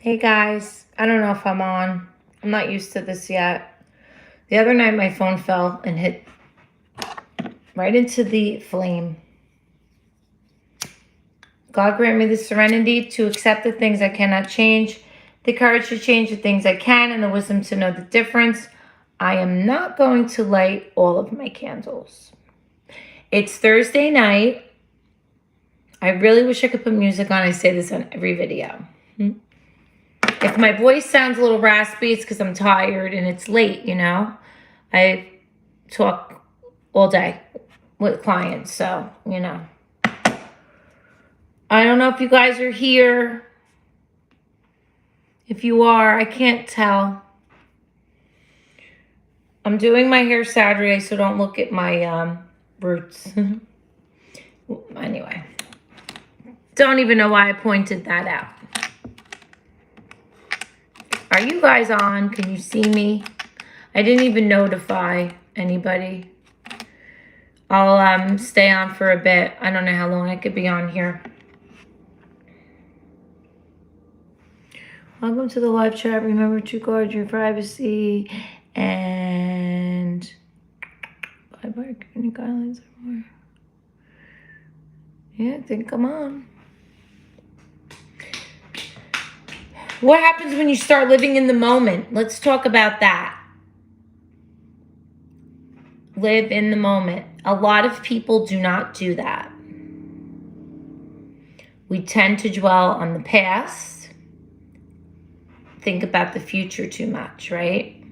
Hey guys, I don't know if I'm on. I'm not used to this yet. The other night my phone fell and hit right into the flame. God grant me the serenity to accept the things I cannot change, the courage to change the things I can, and the wisdom to know the difference. I am not going to light all of my candles. It's Thursday night. I really wish I could put music on. I say this on every video. If my voice sounds a little raspy, it's because I'm tired and it's late, I talk all day with clients, so, I don't know if you guys are here. If you are, I can't tell. I'm doing my hair Saturday, so don't look at my roots. Anyway, don't even know why I pointed that out. Are you guys on? Can you see me? I didn't even notify anybody. I'll stay on for a bit. I don't know how long I could be on here. Welcome to the live chat. Remember to guard your privacy and bye-bye community guidelines. Yeah, I think I'm on. What happens when you start living in the moment? Let's talk about that. Live in the moment. A lot of people do not do that. We tend to dwell on the past, think about the future too much, right?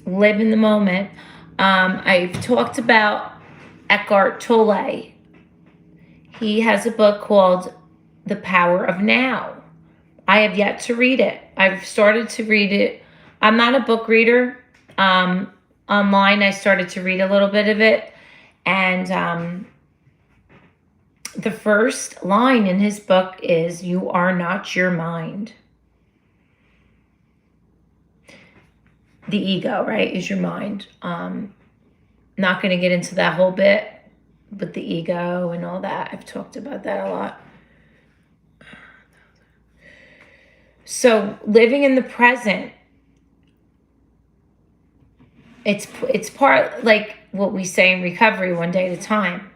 Live in the moment. I've talked about Eckhart Tolle. He has a book called The Power of Now. I have yet to read it. I've started to read it. I'm not a book reader. Online, I started to read a little bit of it. And the first line in his book is, "You are not your mind." The ego, right, is your mind. Not going to get into that whole bit, but the ego and all that. I've talked about that a lot. So living in the present, it's part like what we say in recovery, one day at a time.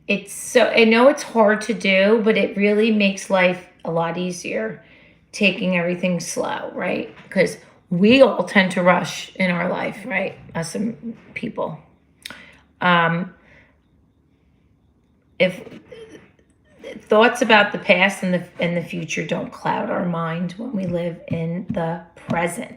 I know it's hard to do, but it really makes life a lot easier, taking everything slow, right? Because we all tend to rush in our life, right? As some people. If thoughts about the past and the future don't cloud our mind when we live in the present.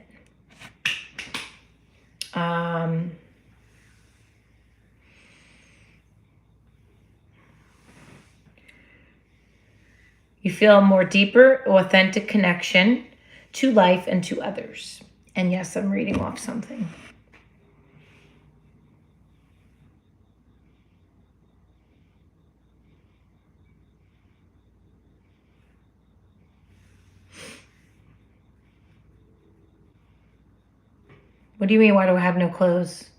You feel a more deeper, authentic connection to life and to others. And yes, I'm reading off something. What do you mean, why do I have no clothes?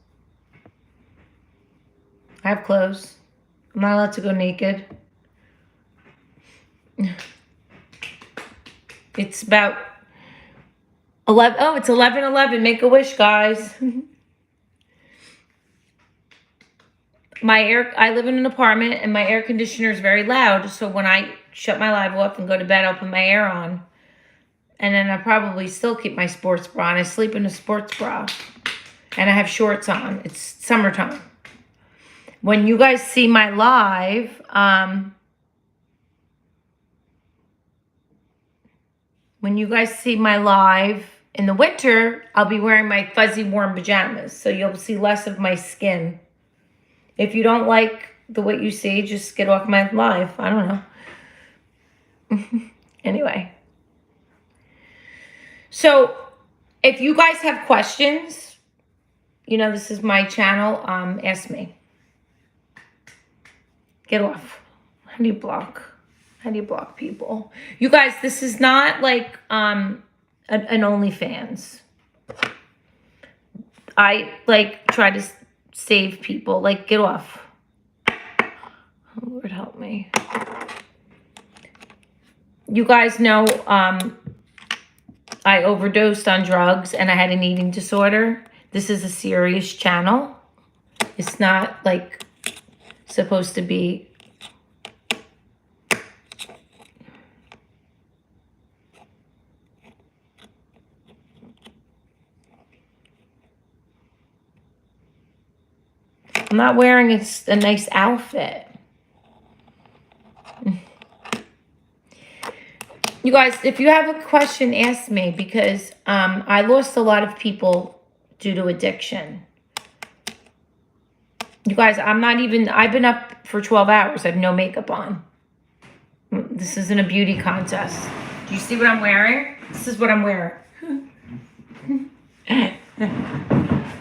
I have clothes. I'm not allowed to go naked. It's about 11. Oh, it's 11:11. Make a wish, guys. I live in an apartment and my air conditioner is very loud. So when I shut my live off and go to bed, I'll put my air on. And then I probably still keep my sports bra. And I sleep in a sports bra. And I have shorts on. It's summertime. When you guys see my live, in the winter, I'll be wearing my fuzzy warm pajamas. So you'll see less of my skin. If you don't like what you see, just get off my live. I don't know. Anyway. So if you guys have questions, this is my channel. Ask me. Get off. How do you block people? You guys, this is not like an OnlyFans. I try to save people. Get off. Oh, Lord help me. You guys know I overdosed on drugs and I had an eating disorder. This is a serious channel. It's not like supposed to be. I'm not wearing a nice outfit. You guys, if you have a question, ask me, because I lost a lot of people due to addiction. You guys, I've been up for 12 hours. I have no makeup on. This isn't a beauty contest. Do you see what I'm wearing? This is what I'm wearing.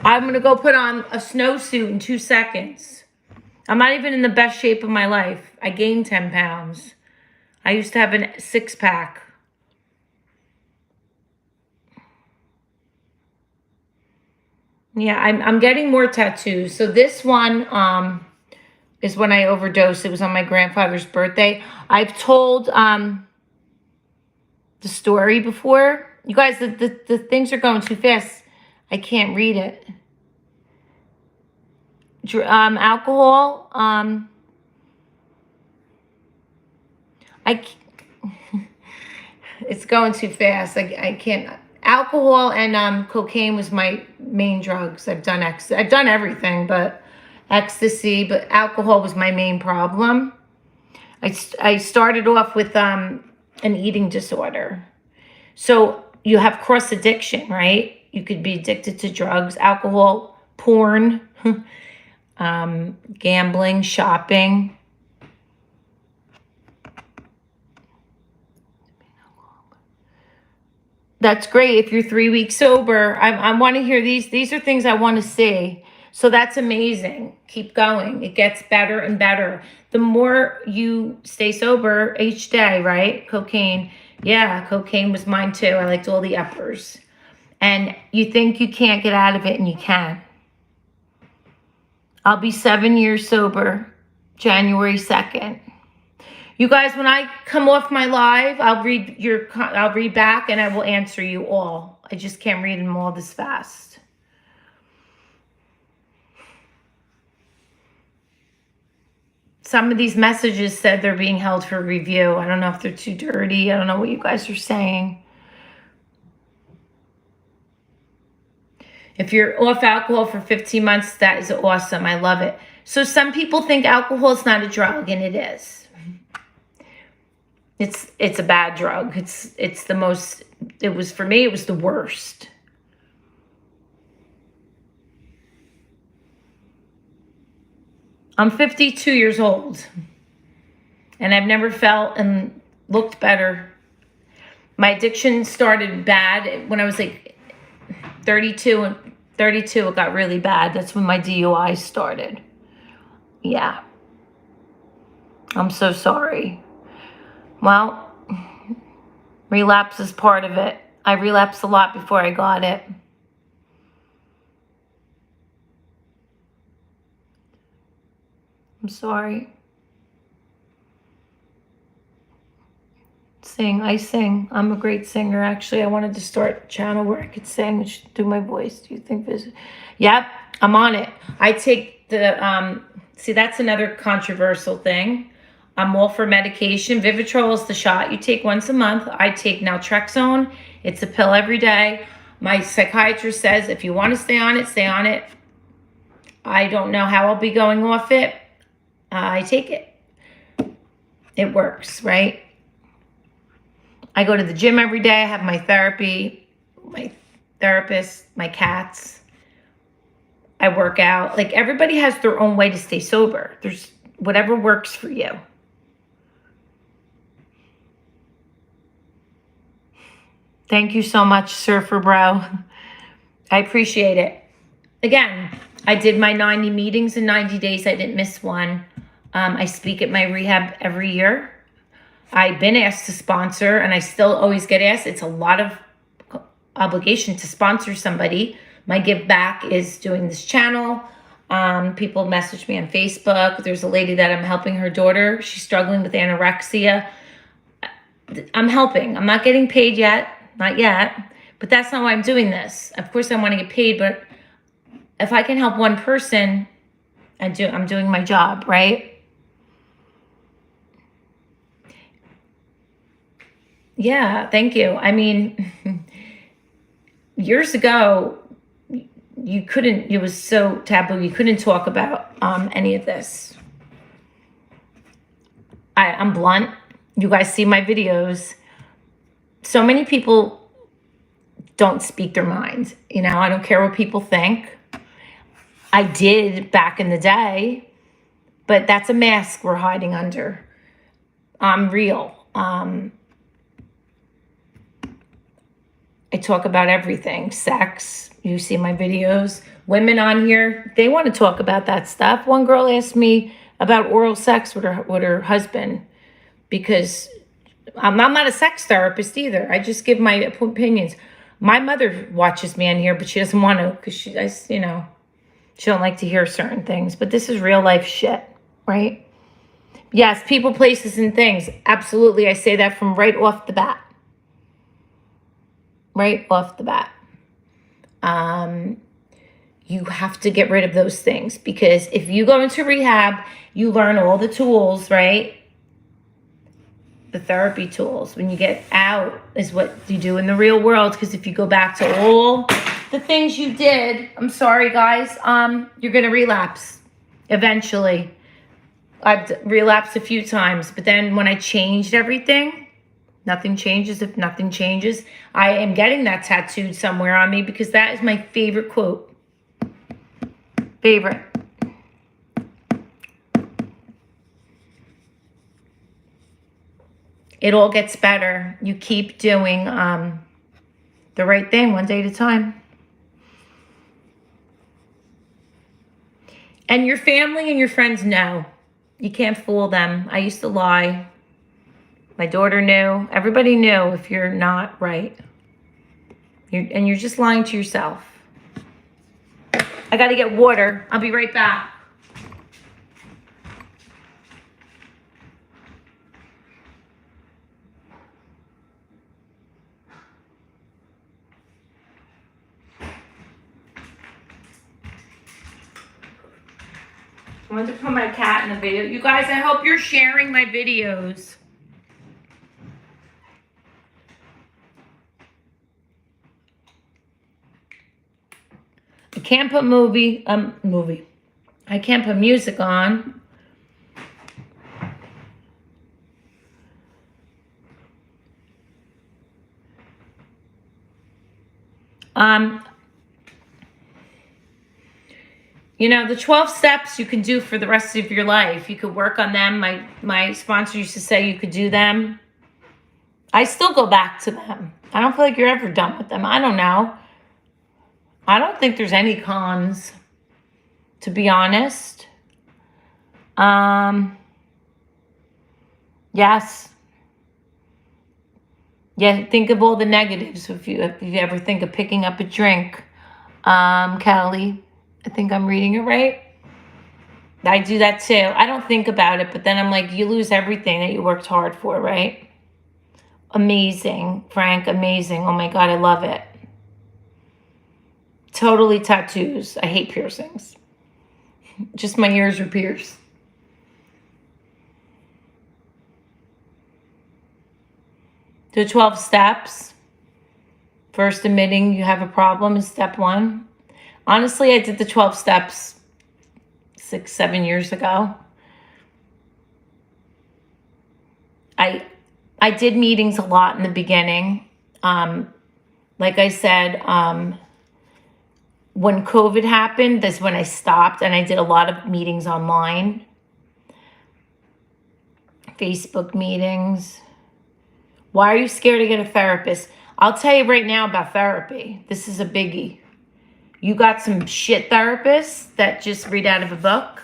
I'm going to go put on a snowsuit in 2 seconds. I'm not even in the best shape of my life. I gained 10 pounds. I used to have a 6-pack. Yeah, I'm getting more tattoos. So this one is when I overdosed. It was on my grandfather's birthday. I've told the story before. You guys, the things are going too fast. I can't read it. Alcohol. It's going too fast. I can't. Alcohol and cocaine was my main drugs. I've done everything, but ecstasy. But alcohol was my main problem. I started off with an eating disorder. So you have cross addiction, right? You could be addicted to drugs, alcohol, porn, gambling, shopping. That's great. If you're 3 weeks sober, I want to hear these. These are things I want to see. So that's amazing. Keep going. It gets better and better. The more you stay sober each day, right? Cocaine. Yeah, cocaine was mine too. I liked all the uppers. And you think you can't get out of it, and you can. I'll be 7 years sober January 2nd. You guys, when I come off my live, I'll read back and I will answer you all. I just can't read them all this fast. Some of these messages said they're being held for review. I don't know if they're too dirty. I don't know what you guys are saying. If you're off alcohol for 15 months, that is awesome. I love it. So some people think alcohol is not a drug, and it is. It's a bad drug. It's the most, for me, it was the worst. I'm 52 years old, and I've never felt and looked better. My addiction started bad when I was like 32, it got really bad. That's when my DUI started. Yeah. I'm so sorry. Well, relapse is part of it. I relapsed a lot before I got it. I'm sorry. I sing. I'm a great singer. Actually, I wanted to start a channel where I could sing and do my voice. Do you think this? Yep, I'm on it. I take the, see, that's another controversial thing. I'm all for medication. Vivitrol is the shot you take once a month. I take naltrexone. It's a pill every day. My psychiatrist says if you want to stay on it, stay on it. I don't know how I'll be going off it. I take it. It works, right? I go to the gym every day. I have my therapy, my therapist, my cats. I work out. Like, everybody has their own way to stay sober. There's whatever works for you. Thank you so much, Surfer Bro. I appreciate it. Again, I did my 90 meetings in 90 days. I didn't miss one. I speak at my rehab every year. I've been asked to sponsor, and I still always get asked. It's a lot of obligation to sponsor somebody. My give back is doing this channel. People message me on Facebook. There's a lady that I'm helping her daughter. She's struggling with anorexia. I'm helping. I'm not getting paid yet, not yet, but that's not why I'm doing this. Of course I want to get paid, but if I can help one person, I'm doing my job, right? Yeah, thank you. I mean, years ago, you couldn't, it was so taboo. You couldn't talk about any of this. I'm blunt. You guys see my videos. So many people don't speak their minds. You know, I don't care what people think. I did back in the day, but that's a mask we're hiding under. I'm real. I talk about everything. Sex. You see my videos. Women on here, they want to talk about that stuff. One girl asked me about oral sex with her husband because I'm not a sex therapist either. I just give my opinions. My mother watches me on here, but she doesn't want to because she don't like to hear certain things. But this is real life shit, right? Yes, people, places, and things. Absolutely. I say that from right off the bat. Right off the bat. You have to get rid of those things because if you go into rehab, you learn all the tools, right? The therapy tools. When you get out is what you do in the real world. Because if you go back to all the things you did, I'm sorry, guys, you're going to relapse eventually. I've relapsed a few times, but then when I changed everything, nothing changes if nothing changes. I am getting that tattooed somewhere on me because that is my favorite quote. Favorite. It all gets better. You keep doing the right thing one day at a time. And your family and your friends know. You can't fool them. I used to lie. My daughter knew. Everybody knew if you're not right. You're just lying to yourself. I got to get water. I'll be right back. I want to put my cat in the video. You guys, I hope you're sharing my videos. I can't put I can't put music on. You know, the 12 steps you can do for the rest of your life. You could work on them. My sponsor used to say you could do them. I still go back to them. I don't feel like you're ever done with them. I don't know. I don't think there's any cons, to be honest. Yes. Yeah, think of all the negatives if you ever think of picking up a drink. Kelly, I think I'm reading it right. I do that too. I don't think about it, but then I'm like, you lose everything that you worked hard for, right? Amazing, Frank, amazing. Oh my God, I love it. Totally tattoos. I hate piercings. Just my ears are pierced. The 12 steps. First, admitting you have a problem is step 1. Honestly, I did the 12 steps 6, 7 years ago. I did meetings a lot in the beginning. Like I said, when COVID happened, that's when I stopped, and I did a lot of meetings online. Facebook meetings. Why are you scared to get a therapist? I'll tell you right now about therapy. This is a biggie. You got some shit therapists that just read out of a book.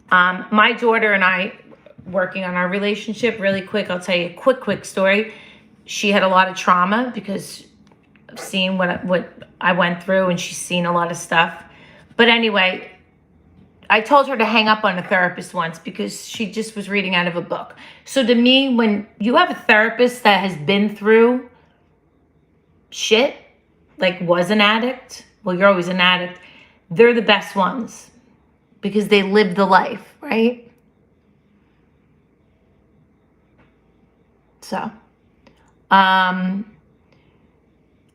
My daughter and I, working on our relationship really quick, I'll tell you a quick story. She had a lot of trauma because of seeing what I went through, and she's seen a lot of stuff. But anyway, I told her to hang up on a therapist once because she just was reading out of a book. So to me, when you have a therapist that has been through shit, like was an addict, well, you're always an addict, they're the best ones because they live the life, right? So,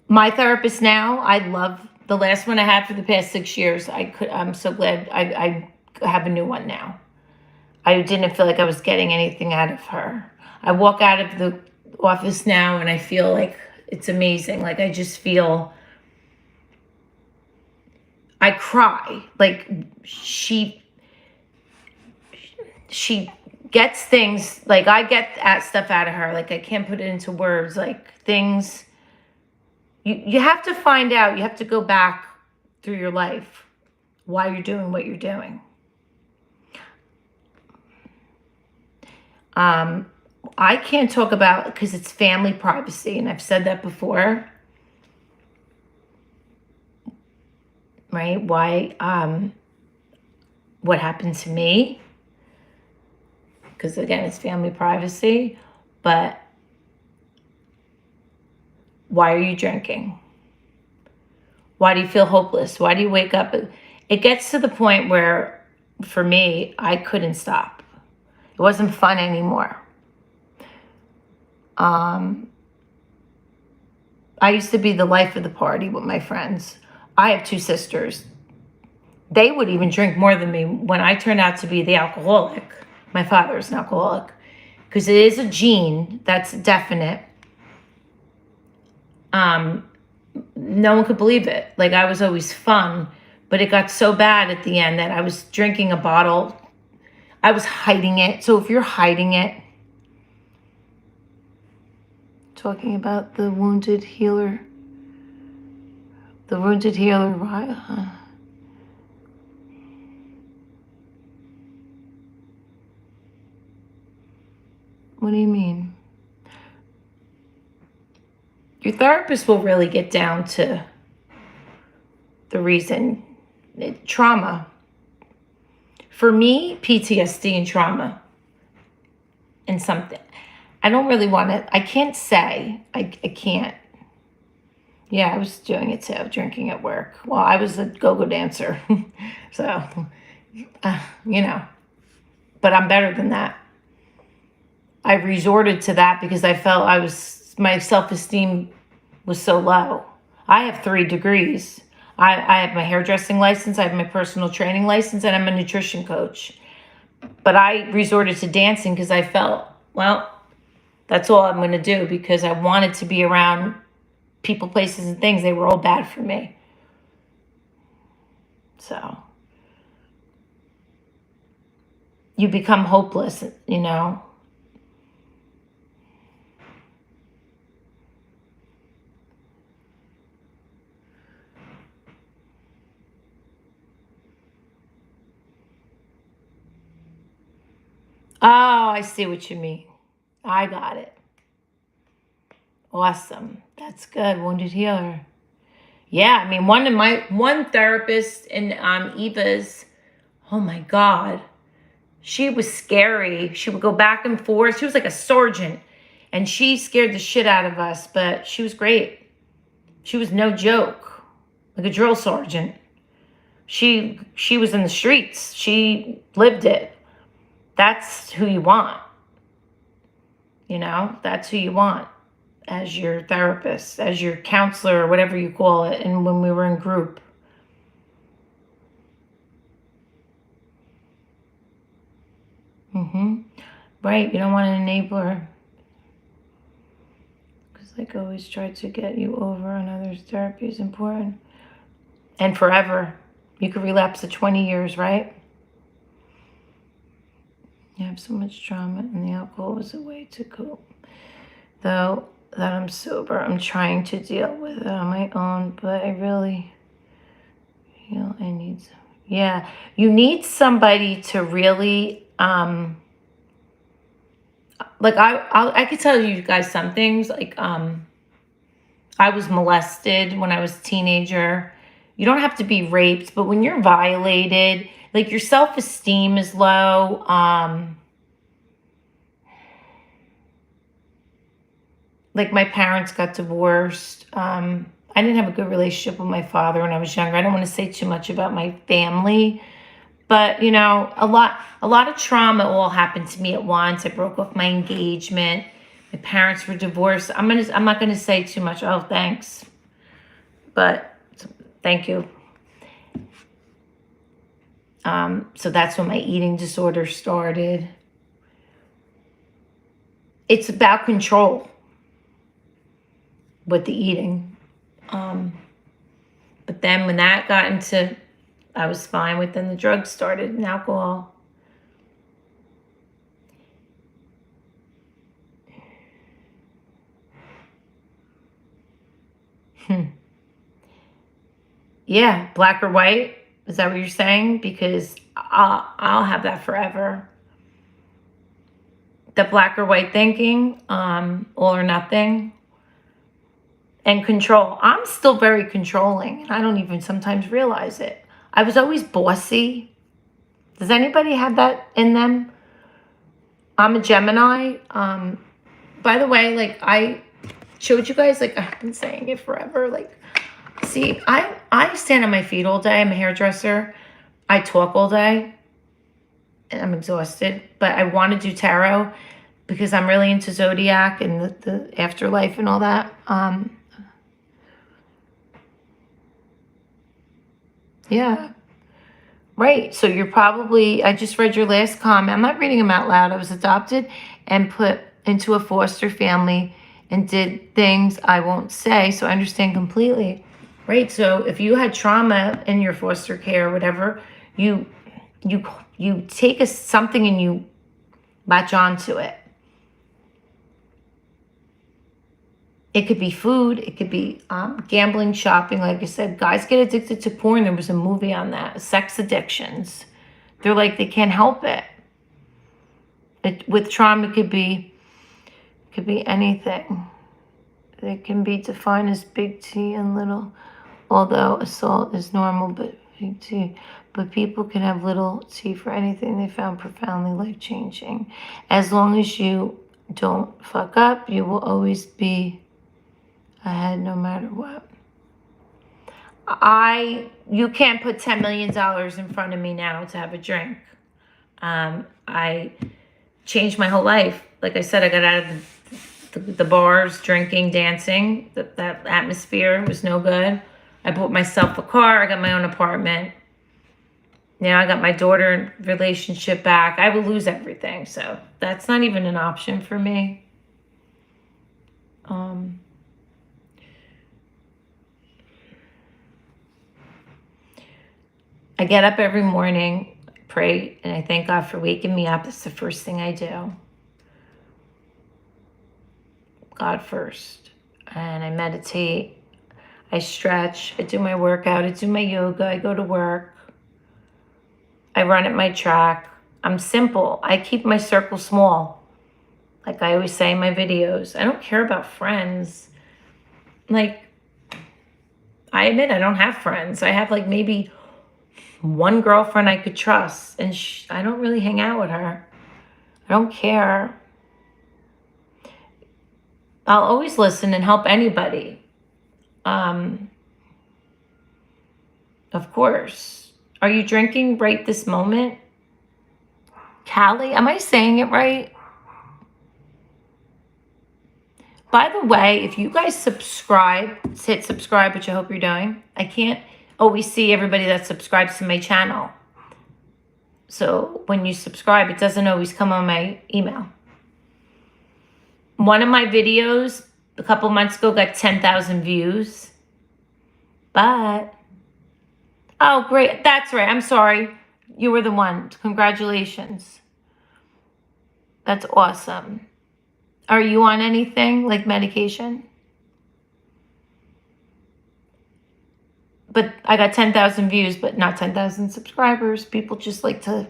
my therapist now, I love the last one I had for the past 6 years. I'm so glad I have a new one now. I didn't feel like I was getting anything out of her. I walk out of the office now and I feel like it's amazing. Like I just feel, I cry. Like she gets things, like I get that stuff out of her. Like I can't put it into words, like things. You have to find out, you have to go back through your life why you're doing what you're doing. I can't talk about, because it's family privacy, and I've said that before, right? Why, what happened to me, because again, it's family privacy, but why are you drinking? Why do you feel hopeless? Why do you wake up? It gets to the point where, for me, I couldn't stop. It wasn't fun anymore. I used to be the life of the party with my friends. I have 2 sisters. They would even drink more than me when I turned out to be the alcoholic. My father's an alcoholic. Because it is a gene that's definite. No one could believe it. Like I was always fun, but it got so bad at the end that I was drinking a bottle. I was hiding it. So if you're hiding it, talking about the wounded healer, right? What do you mean? Your therapist will really get down to the reason. Trauma. For me, PTSD and trauma and something. I don't really want to, I can't say, I can't. Yeah, I was doing it too, drinking at work. Well, I was a go-go dancer. So, but I'm better than that. I resorted to that because I felt my self-esteem was so low. I have 3 degrees. I have my hairdressing license, I have my personal training license, and I'm a nutrition coach. But I resorted to dancing because I felt, well, that's all I'm going to do because I wanted to be around people, places, and things. They were all bad for me. So you become hopeless, Oh, I see what you mean. I got it. Awesome. That's good. Wounded healer. Yeah, I mean, one therapist in Eva's, oh my God, she was scary. She would go back and forth. She was like a sergeant, and she scared the shit out of us, but she was great. She was no joke, like a drill sergeant. She was in the streets. She lived it. That's who you want. That's who you want as your therapist, as your counselor, or whatever you call it. And when we were in group. Right, you don't want an enabler. Because like always try to get you over on others. Therapy is important. And forever. You could relapse at 20 years, right? You have so much trauma, and the alcohol was a way to cope. Though that I'm sober, I'm trying to deal with it on my own, but I really feel I need some. Yeah, you need somebody to really, like I could tell you guys some things, like I was molested when I was a teenager. You don't have to be raped, but when you're violated, Like your self-esteem is low. Like my parents got divorced. I didn't have a good relationship with my father when I was younger. I don't want to say too much about my family, but you know, a lot of trauma all happened to me at once. I broke off my engagement. My parents were divorced. I'm not gonna say too much. Oh, thanks, but thank you. So that's when my eating disorder started. It's about control with the eating. But then when that got into, I was fine with, then the drugs started and alcohol. Yeah, black or white. Is that what you're saying? Because I'll have that forever. The black or white thinking, all or nothing, and control. I'm still very controlling, and I don't even sometimes realize it. I was always bossy. Does anybody have that in them? I'm a Gemini. By the way, like I showed you guys, like I've been saying it forever. Like, see, I stand on my feet all day. I'm a hairdresser. I talk all day. And I'm exhausted, but I want to do tarot because I'm really into zodiac and the afterlife and all that. Yeah. Right. So you're probably, I just read your last comment. I'm not reading them out loud. I was adopted and put into a foster family and did things I won't say. So I understand completely. Right. So if you had trauma in your foster care or whatever, you take something and you latch onto it. It could be food. It could be gambling, shopping. Like I said, guys get addicted to porn. There was a movie on that. Sex addictions. They're like, they can't help it. With trauma, it could be anything. It can be defined as big T and little. Although assault is normal, but big T. But people can have little T for anything they found profoundly life-changing. As long as you don't fuck up, you will always be ahead no matter what. You can't put $10 million in front of me now to have a drink. I changed my whole life. Like I said, I got out of the bars, drinking, dancing. That atmosphere was no good. I bought myself a car. I got my own apartment. Now I got my daughter relationship back. I will lose everything. So that's not even an option for me. I get up every morning, pray, and I thank God for waking me up. It's the first thing I do. God first. And I meditate. I stretch. I do my workout. I do my yoga. I go to work. I run at my track. I'm simple. I keep my circle small. Like I always say in my videos, I don't care about friends. Like, I admit I don't have friends. I have like maybe one girlfriend I could trust, and I don't really hang out with her. I don't care. I'll always listen and help anybody. Of course. Are you drinking right this moment? Callie, am I saying it right? By the way, if you guys subscribe, hit subscribe, which I hope you're doing. I can't always see everybody that subscribes to my channel. So when you subscribe, it doesn't always come on my email. One of my videos a couple months ago got 10,000 views. But, oh, great. That's right. I'm sorry. You were the one. Congratulations. That's awesome. Are you on anything like medication? But I got 10,000 views, but not 10,000 subscribers. People just like to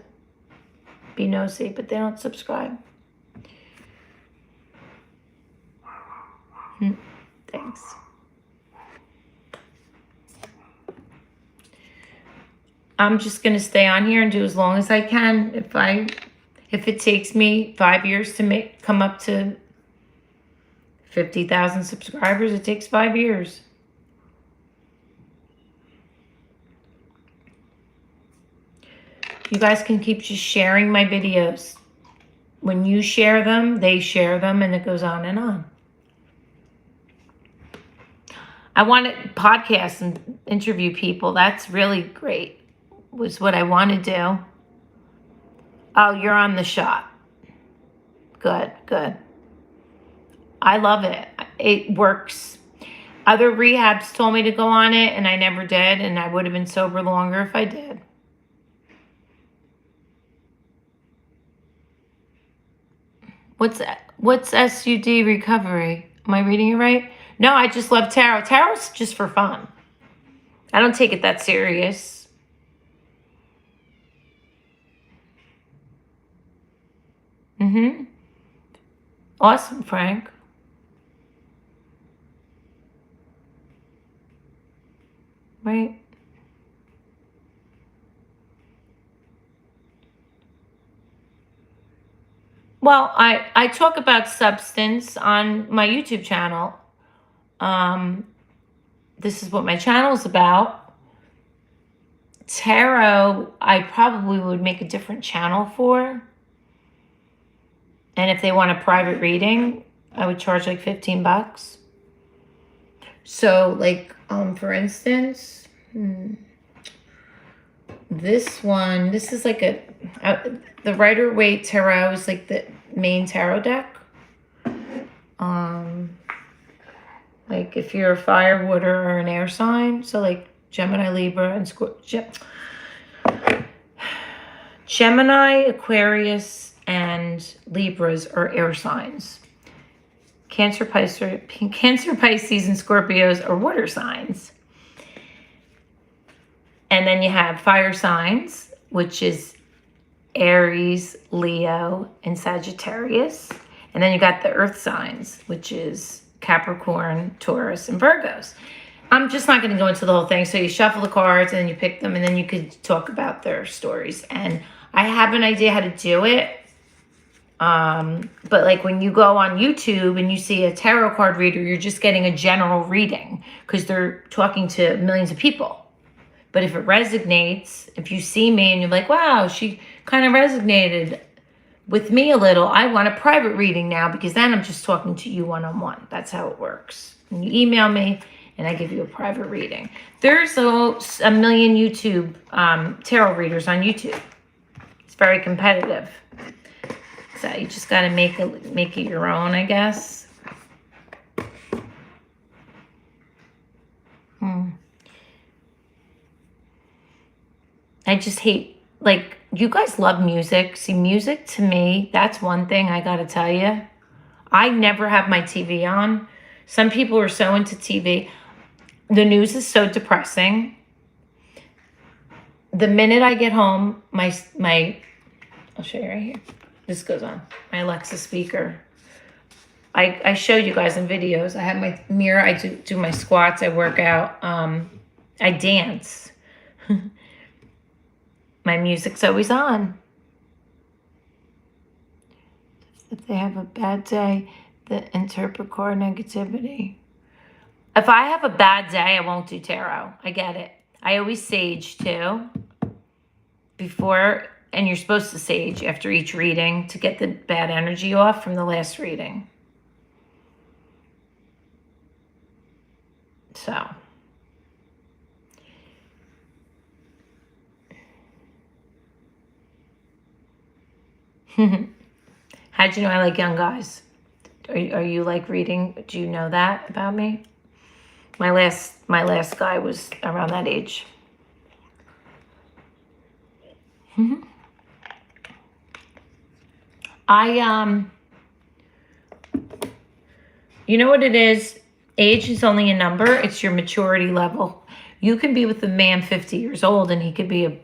be nosy, but they don't subscribe. Thanks. I'm just going to stay on here and do as long as I can. If it takes me 5 years to come up to 50,000 subscribers, it takes 5 years. You guys can keep just sharing my videos. When you share them, they share them, and it goes on and on. I want to podcast and interview people. That's really great. Was what I want to do. Oh, you're on the shot. Good, good. I love it. It works. Other rehabs told me to go on it, and I never did, and I would have been sober longer if I did. What's SUD recovery? Am I reading it right? No, I just love tarot. Tarot's just for fun. I don't take it that serious. Awesome, Frank. Right. Well, I talk about substance on my YouTube channel. This is what my channel is about. Tarot, I probably would make a different channel for. And if they want a private reading, I would charge like $15. So, like, for instance, this one, this is like the Rider-Waite Tarot is like the main tarot deck. Like if you're a fire, water, or an air sign, so like Gemini, Libra, and Gemini, Aquarius, and Libras are air signs. Cancer, Pisces, and Scorpios are water signs. And then you have fire signs, which is Aries, Leo, and Sagittarius. And then you got the earth signs, which is Capricorn, Taurus, and Virgos. I'm just not going to go into the whole thing. So you shuffle the cards and then you pick them and then you could talk about their stories. And I have an idea how to do it. But like when you go on YouTube and you see a tarot card reader, you're just getting a general reading because they're talking to millions of people. But if it resonates, if you see me and you're like, wow, she kind of resonated with me a little, I want a private reading now because then I'm just talking to you one-on-one. That's how it works. And you email me and I give you a private reading. There's a million YouTube tarot readers on YouTube. It's very competitive. So you just got to make it your own, I guess. I just hate, like, you guys love music. See, music to me, that's one thing I got to tell you. I never have my TV on. Some people are so into TV. The news is so depressing. The minute I get home, my I'll show you right here. This goes on. My Alexa speaker. I show you guys in videos. I have my mirror. I do my squats. I work out. I dance. My music's always on. If they have a bad day, the interpret core negativity. If I have a bad day, I won't do tarot. I get it. I always sage too. Before, and you're supposed to sage after each reading to get the bad energy off from the last reading. So. How'd you know I like young guys? Are you like reading? Do you know that about me? My last guy was around that age. You know what it is? Age is only a number. It's your maturity level. You can be with a man 50 years old and he could be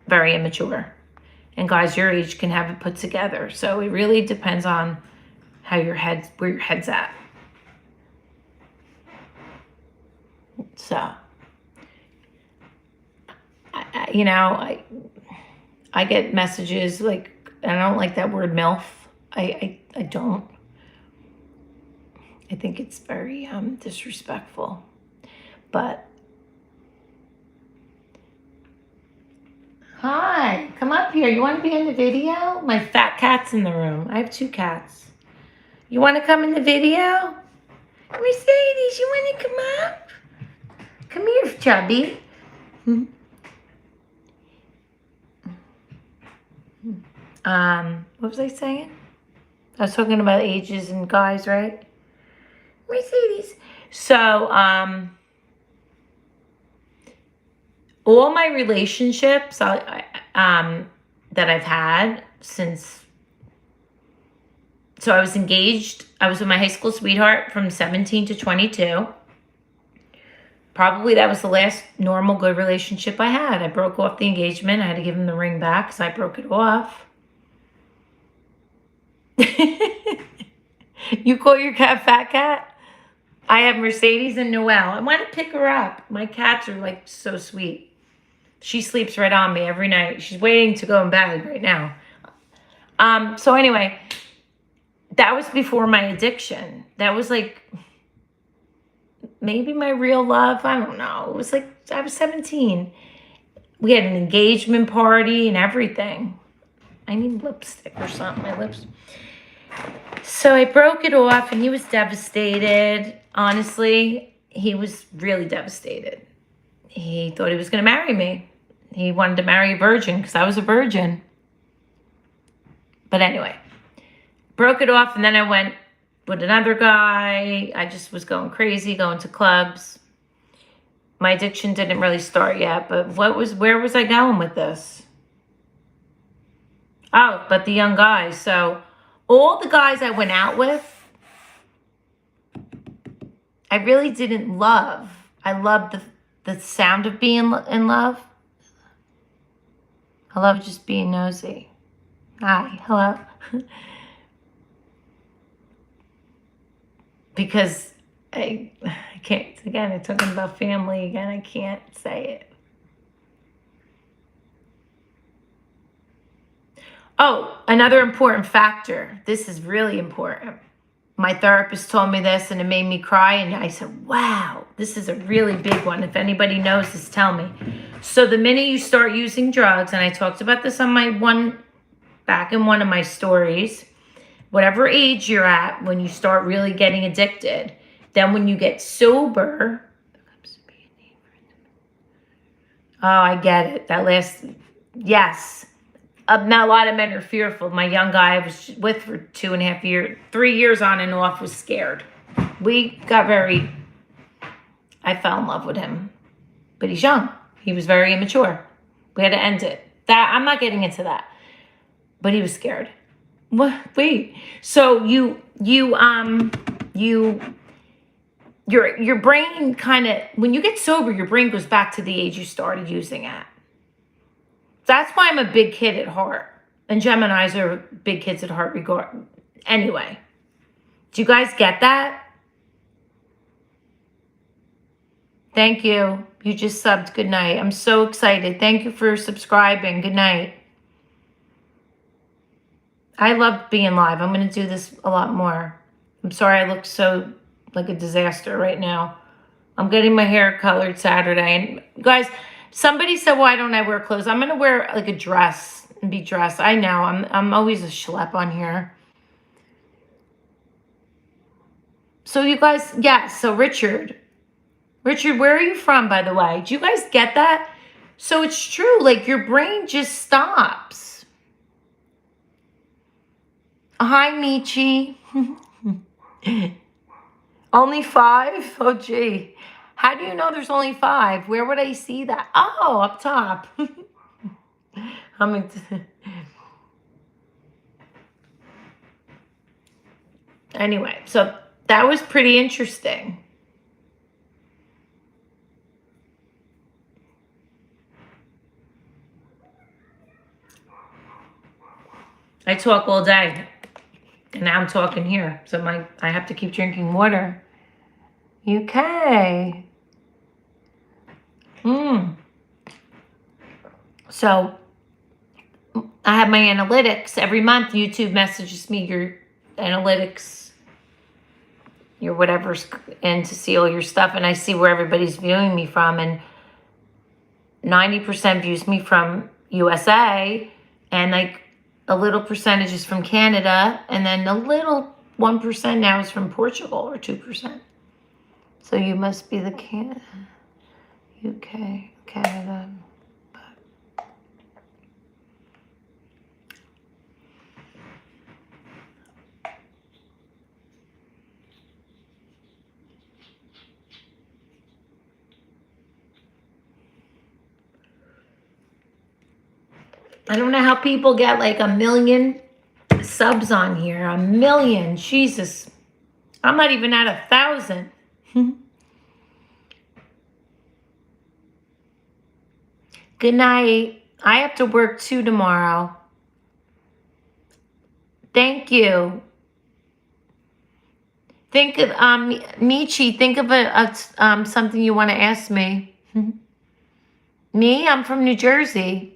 very immature. And guys your age can have it put together. So it really depends on where your head's at. you know, I get messages like, I don't like that word MILF. I don't. I think it's very disrespectful. But hi, come up here. You want to be in the video? My fat cat's in the room. I have 2 cats. You want to come in the video? Mercedes, you want to come up? Come here, chubby. What was I saying? I was talking about ages and guys, right? Mercedes. So, all my relationships that I've had since, so I was engaged. I was with my high school sweetheart from 17 to 22. Probably that was the last normal good relationship I had. I broke off the engagement. I had to give him the ring back because I broke it off. You call your cat Fat Cat? I have Mercedes and Noelle. I want to pick her up. My cats are like so sweet. She sleeps right on me every night. She's waiting to go in bed right now. So anyway, that was before my addiction. That was like maybe my real love. I don't know. It was like I was 17. We had an engagement party and everything. I need lipstick or something. My lips. So I broke it off and he was devastated. Honestly, he was really devastated. He thought he was going to marry me. He wanted to marry a virgin because I was a virgin. But anyway, broke it off and then I went with another guy. I just was going crazy, going to clubs. My addiction didn't really start yet, but where was I going with this? Oh, but the young guys. So all the guys I went out with, I really didn't love. I loved the sound of being in love. I love just being nosy. Hi, hello. Because I can't, again, I'm talking about family again. I can't say it. Oh, another important factor. This is really important. My therapist told me this and it made me cry. And I said, wow, this is a really big one. If anybody knows this, tell me. So the minute you start using drugs, and I talked about this on back in one of my stories, whatever age you're at, when you start really getting addicted, then when you get sober, oh, I get it. That last, yes. Now, a lot of men are fearful. My young guy I was with for 2.5 years, 3 years on and off, was scared. I fell in love with him. But he's young. He was very immature. We had to end it. I'm not getting into that. But he was scared. What? Wait. So your brain kind of, when you get sober, your brain goes back to the age you started using at. That's why I'm a big kid at heart. And Geminis are big kids at heart regard. Anyway, do you guys get that? Thank you. You just subbed. Good night. I'm so excited. Thank you for subscribing. Good night. I love being live. I'm going to do this a lot more. I'm sorry I look so like a disaster right now. I'm getting my hair colored Saturday. And guys, somebody said, why don't I wear clothes? I'm going to wear like a dress and be dressed. I know. I'm always a schlep on here. So you guys, yes. So Richard, where are you from, by the way? Do you guys get that? So it's true. Like your brain just stops. Hi, Michi. Only 5? Oh, gee. How do you know there's only 5? Where would I see that? Oh, up top. Anyway, so that was pretty interesting. I talk all day. And now I'm talking here. So I have to keep drinking water. UK. So I have my analytics. Every month, YouTube messages me your analytics, your whatever's, and to see all your stuff. And I see where everybody's viewing me from. And 90% views me from USA. And like a little percentage is from Canada. And then a little 1% now is from Portugal, or 2%. So you must be the UK, Canada. I don't know how people get like 1 million subs on here. 1 million. Jesus. I'm not even at 1,000. Good night. I have to work too tomorrow. Thank you. Think of Michi. Think of something you want to ask me. Me? I'm from New Jersey.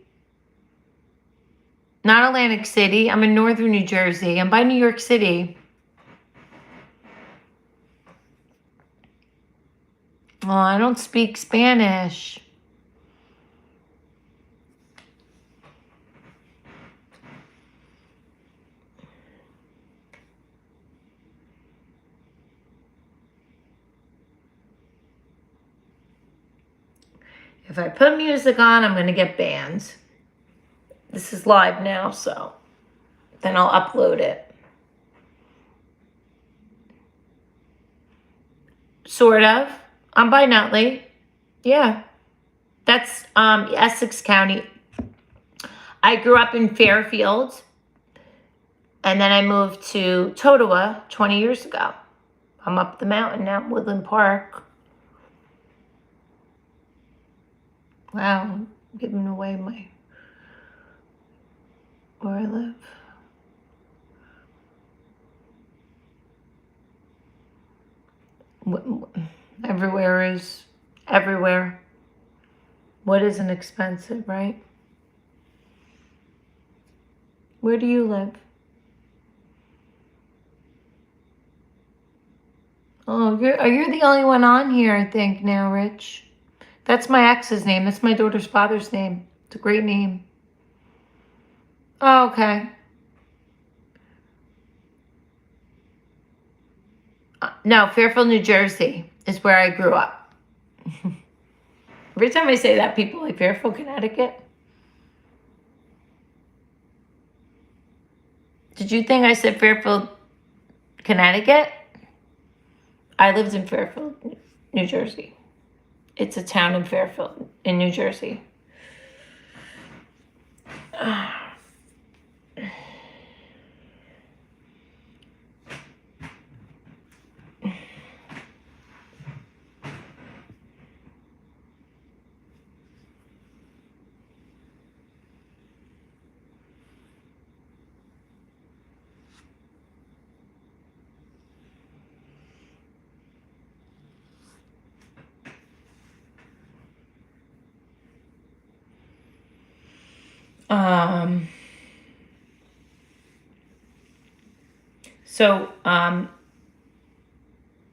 Not Atlantic City. I'm in northern New Jersey. I'm by New York City. Oh, I don't speak Spanish. If I put music on, I'm going to get banned. This is live now, so then I'll upload it. Sort of. I'm by Nutley. Yeah. That's Essex County. I grew up in Fairfield, and then I moved to Totowa 20 years ago. I'm up the mountain now, Woodland Park. Wow, I'm giving away where I live. Everywhere is everywhere. What isn't expensive, right? Where do you live? Oh, you're the only one on here, I think, now, Rich. That's my ex's name. That's my daughter's father's name. It's a great name. Oh, okay. No, Fairfield, New Jersey is where I grew up. Every time I say that, people like Fairfield, Connecticut. Did you think I said Fairfield, Connecticut? I lived in Fairfield, New Jersey. It's a town in Fairfield, in New Jersey.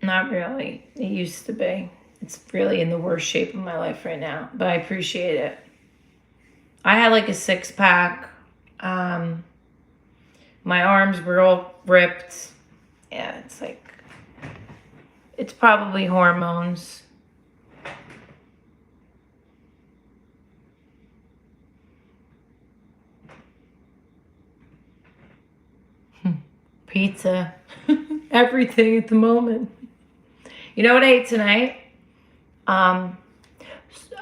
Not really. It used to be. It's really in the worst shape of my life right now, but I appreciate it. I had like a 6-pack. My arms were all ripped. Yeah, it's like, it's probably hormones. Pizza. Everything at the moment. You know what I ate tonight? I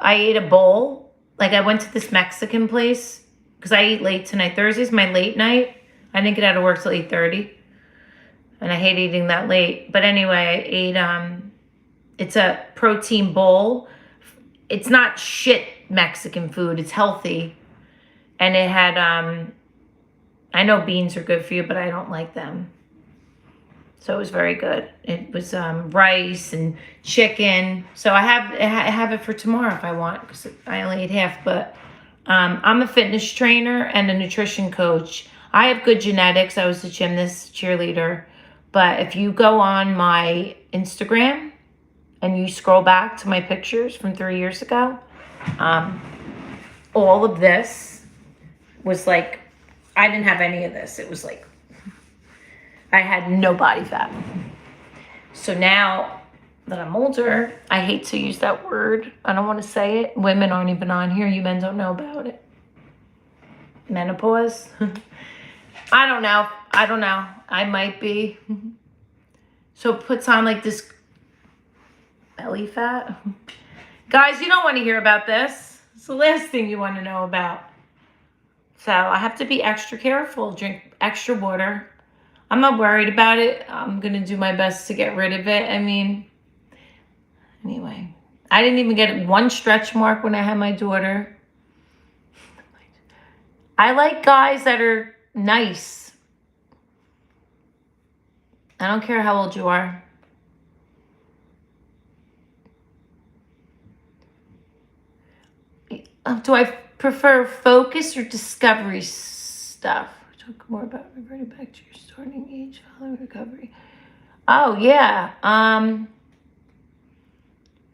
ate a bowl. Like, I went to this Mexican place because I eat late tonight. Thursday's my late night. I didn't get out of work till 8:30. And I hate eating that late. But anyway, I ate, it's a protein bowl. It's not shit Mexican food. It's healthy. And it had, I know beans are good for you, but I don't like them. So it was very good. It was rice and chicken. So I have it for tomorrow if I want, because I only ate half. But I'm a fitness trainer and a nutrition coach. I have good genetics. I was a gymnast, cheerleader. But if you go on my Instagram and you scroll back to my pictures from 3 years ago, all of this was like, I didn't have any of this. It was like, I had no body fat. So now that I'm older, I hate to use that word. I don't want to say it. Women aren't even on here. You men don't know about it. Menopause. I don't know. I might be. So it puts on like this belly fat. Guys, you don't want to hear about this. It's the last thing you want to know about. So I have to be extra careful. Drink extra water. I'm not worried about it. I'm going to do my best to get rid of it. I mean, anyway, I didn't even get one stretch mark when I had my daughter. I like guys that are nice. I don't care how old you are. Do I prefer focus or discovery stuff? Talk more about reverting back to your starting age following recovery. Oh, yeah.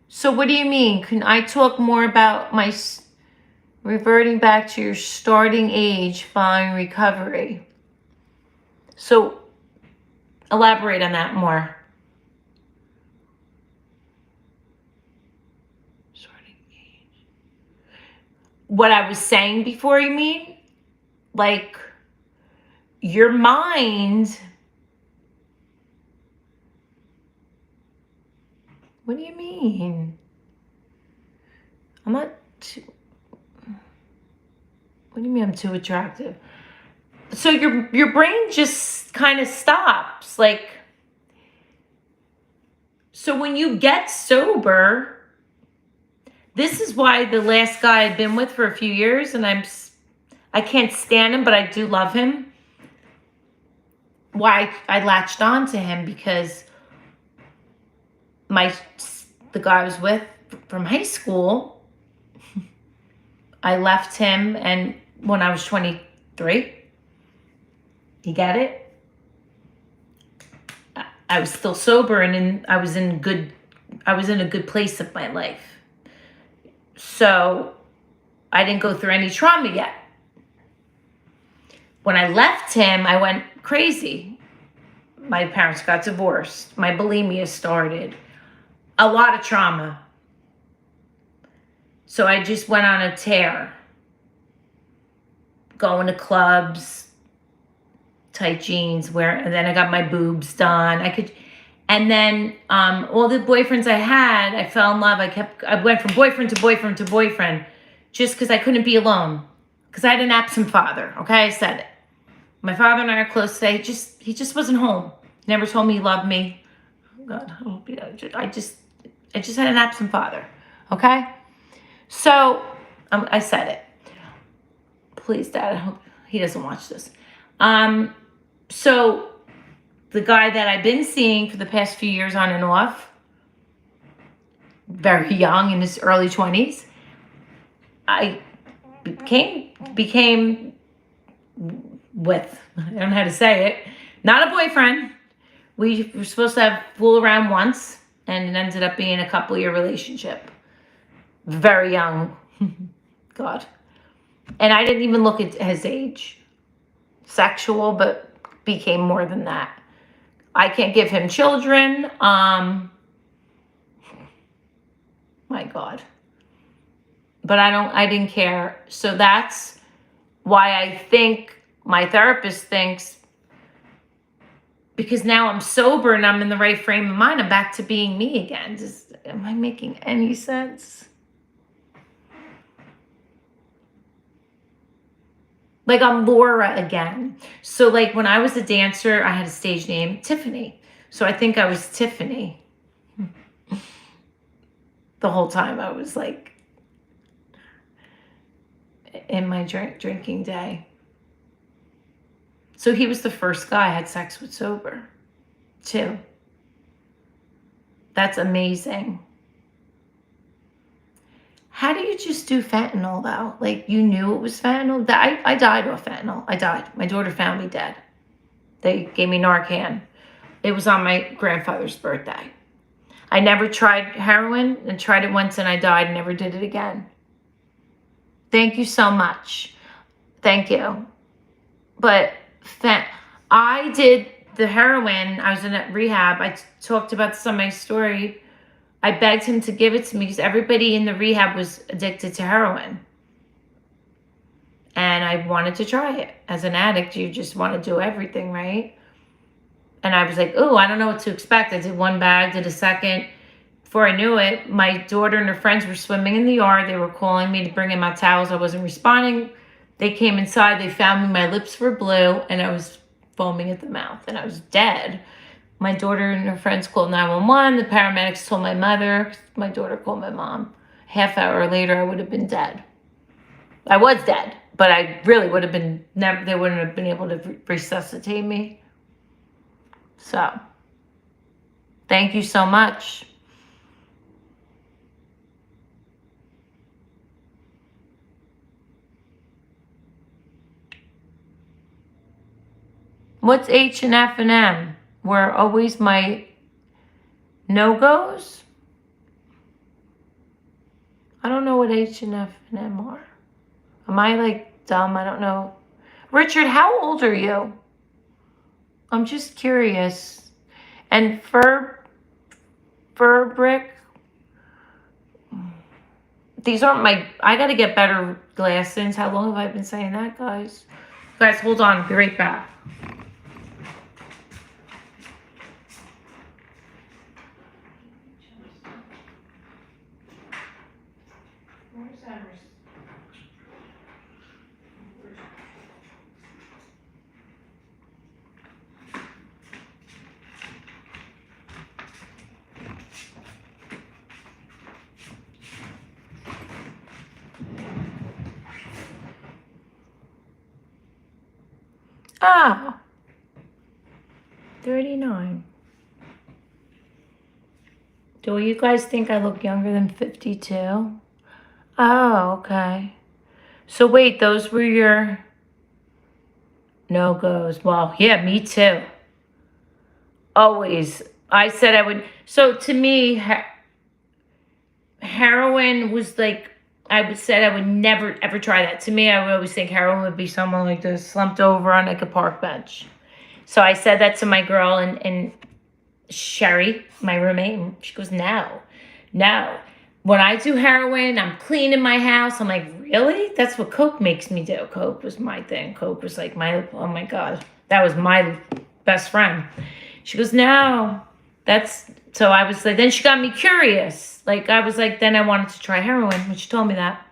So what do you mean? Can I talk more about my reverting back to your starting age following recovery? So elaborate on that more. Starting age. What I was saying before, you mean? Like your mind. What do you mean? I'm not too. What do you mean I'm too attractive? So your brain just kind of stops. Like, so when you get sober, this is why the last guy I'd been with for a few years, and I can't stand him, but I do love him. Why I latched on to him, because the guy I was with from high school, I left him, and when I was 23, you get it? I was still sober, and I was in a good place of my life. So I didn't go through any trauma yet. When I left him, I went crazy. My parents got divorced. My bulimia started. A lot of trauma. So I just went on a tear. Going to clubs, tight jeans, and then I got my boobs done. And then all the boyfriends I had, I fell in love. I went from boyfriend to boyfriend to boyfriend, just because I couldn't be alone. Because I had an absent father. Okay, I said it. My father and I are close today. He just wasn't home. He never told me he loved me. Oh God, I just had an absent father. Okay, so I said it. Please, Dad, I hope he doesn't watch this. So the guy that I've been seeing for the past few years on and off, very young, in his early 20s, I became with, I don't know how to say it, not a boyfriend. We were supposed to fool around once, and it ended up being a couple-year relationship. Very young. God. And I didn't even look at his age. Sexual, but became more than that. I can't give him children. My God. But I didn't care. So that's why I think my therapist thinks, because now I'm sober and I'm in the right frame of mind, I'm back to being me again. Am I making any sense? Like, I'm Laura again. So, like, when I was a dancer, I had a stage name, Tiffany. So I think I was Tiffany. The whole time I was, like, in my drinking day. So he was the first guy I had sex with sober, too. That's amazing. How do you just do fentanyl though? Like you knew it was fentanyl? I died off fentanyl. I died. My daughter found me dead. They gave me Narcan. It was on my grandfather's birthday. I never tried heroin and tried it once and I died and never did it again. Thank you so much. Thank you. But I did the heroin. I was in a rehab. I talked about some of my story. I begged him to give it to me because everybody in the rehab was addicted to heroin. And I wanted to try it. As an addict, you just want to do everything, right? And I was like, oh, I don't know what to expect. I did one bag, did a second. Before I knew it, my daughter and her friends were swimming in the yard. They were calling me to bring in my towels. I wasn't responding. They came inside. They found me. My lips were blue, and I was foaming at the mouth, and I was dead. My daughter and her friends called 911. The paramedics told my mother. My daughter called my mom. Half hour later, I would have been dead. I was dead, but I really would have been never. They wouldn't have been able to resuscitate me. So, thank you so much. What's H and F and M? Were always my no-goes? I don't know what H and F and M are. Am I like dumb? I don't know. Richard, how old are you? I'm just curious. And Furbrick. These aren't my. I got to get better glasses. How long have I been saying that, guys? Guys, hold on. I'll be right back. Ah, 39. Do you guys think I look younger than 52? Oh, okay. So wait, those were your no-goes. Well, yeah, me too. Always. I said I would. So to me, heroin was like, I would said I would never ever try that. To me, I would always think heroin would be someone like this, slumped over on like a park bench. So I said that to my girl and Sherry, my roommate, and she goes, no. When I do heroin, I'm cleaning my house. I'm like, really? That's what Coke makes me do. Coke was my thing. Coke was like oh my God, that was my best friend. She goes, no, so I was like, then she got me curious. Like, I was like, then I wanted to try heroin when she told me that.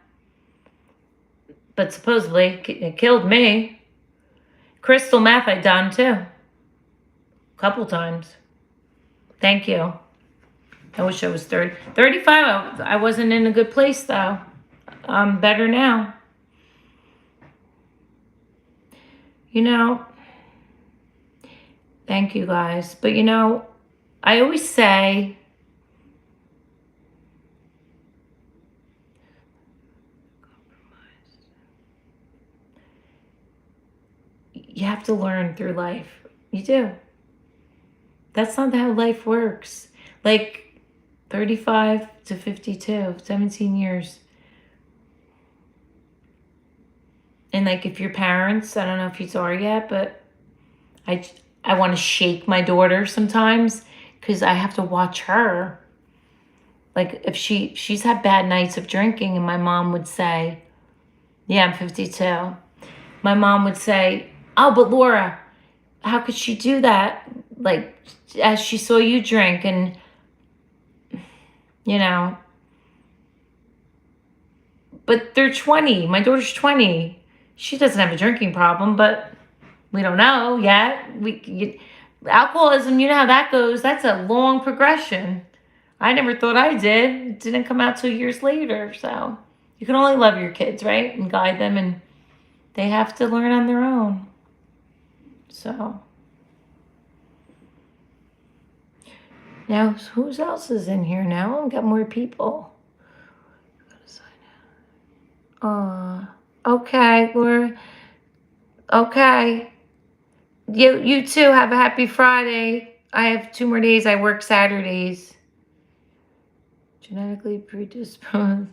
But supposedly, it killed me. Crystal meth I done too. A couple times. Thank you. I wish I was 35. I wasn't in a good place though. I'm better now. You know, thank you guys. But you know, I always say, you have to learn through life. You do. That's not how life works. Like 35 to 52, 17 years. And like if your parents, I don't know if you saw her yet, but I want to shake my daughter sometimes because I have to watch her. Like if she's had bad nights of drinking and my mom would say, yeah, I'm 52. My mom would say, oh, but Laura, how could she do that? Like as she saw you drink and, you know, but they're 20. My daughter's 20. She doesn't have a drinking problem, but we don't know yet. Alcoholism, you know how that goes. That's a long progression. I never thought I did. It didn't come out till years later. So you can only love your kids, right? And guide them, and they have to learn on their own. So now, who else is in here now? I've got more people. Okay, Laura. Okay. You too. Have a happy Friday. I have 2 more days. I work Saturdays. Genetically predisposed.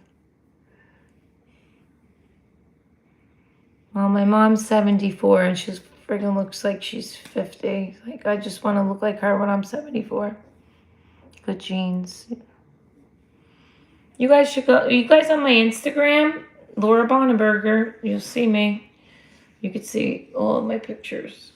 Well, my mom's 74 and she's friggin' looks like she's 50. Like, I just want to look like her when I'm 74. Good genes. You guys should go. You guys on my Instagram, Laura Bonneberger. You'll see me. You could see all of my pictures.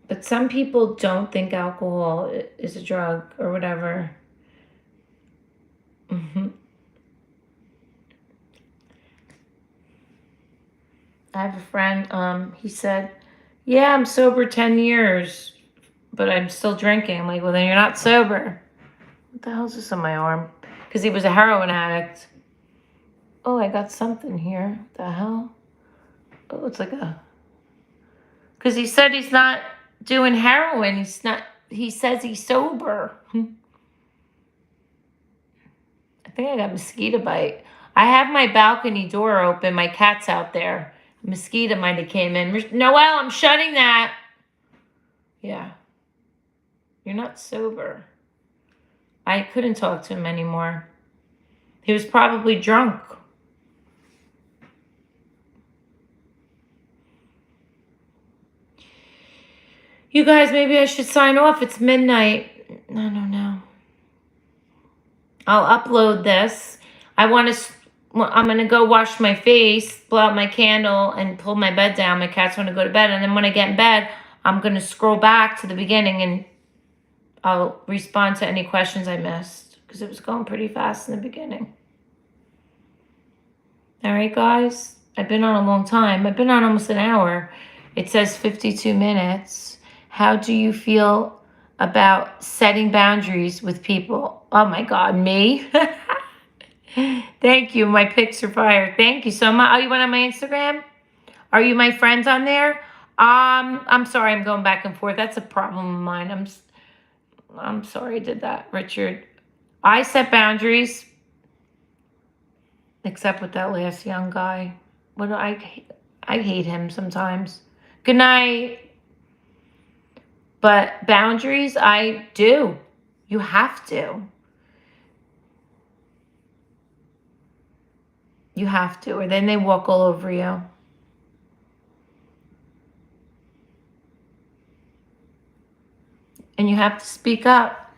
But some people don't think alcohol is a drug or whatever. I have a friend, he said, yeah, I'm sober 10 years, but I'm still drinking. I'm like, well, then you're not sober. What the hell's this on my arm? Because he was a heroin addict. Oh, I got something here. What the hell? Oh, it's like a... Because he said he's not doing heroin. He's not... He says he's sober. I think I got mosquito bite. I have my balcony door open. My cat's out there. A mosquito might have came in. Noelle, I'm shutting that. Yeah. You're not sober. I couldn't talk to him anymore. He was probably drunk. You guys, maybe I should sign off. It's midnight. I don't know. I'll upload this. I'm going to go wash my face, blow out my candle, and pull my bed down. My cats want to go to bed. And then when I get in bed, I'm going to scroll back to the beginning and I'll respond to any questions I missed because it was going pretty fast in the beginning. All right, guys. I've been on a long time. I've been on almost an hour. It says 52 minutes. How do you feel about setting boundaries with people? Oh my God, me? Thank you. My pics are fire. Thank you so much. Oh, you went on my Instagram? Are you my friends on there? I'm sorry. I'm going back and forth. That's a problem of mine. I'm sorry I did that, Richard. I set boundaries, except with that last young guy. I hate him sometimes. Good night. But boundaries, I do. You have to. You have to, or then they walk all over you. And you have to speak up.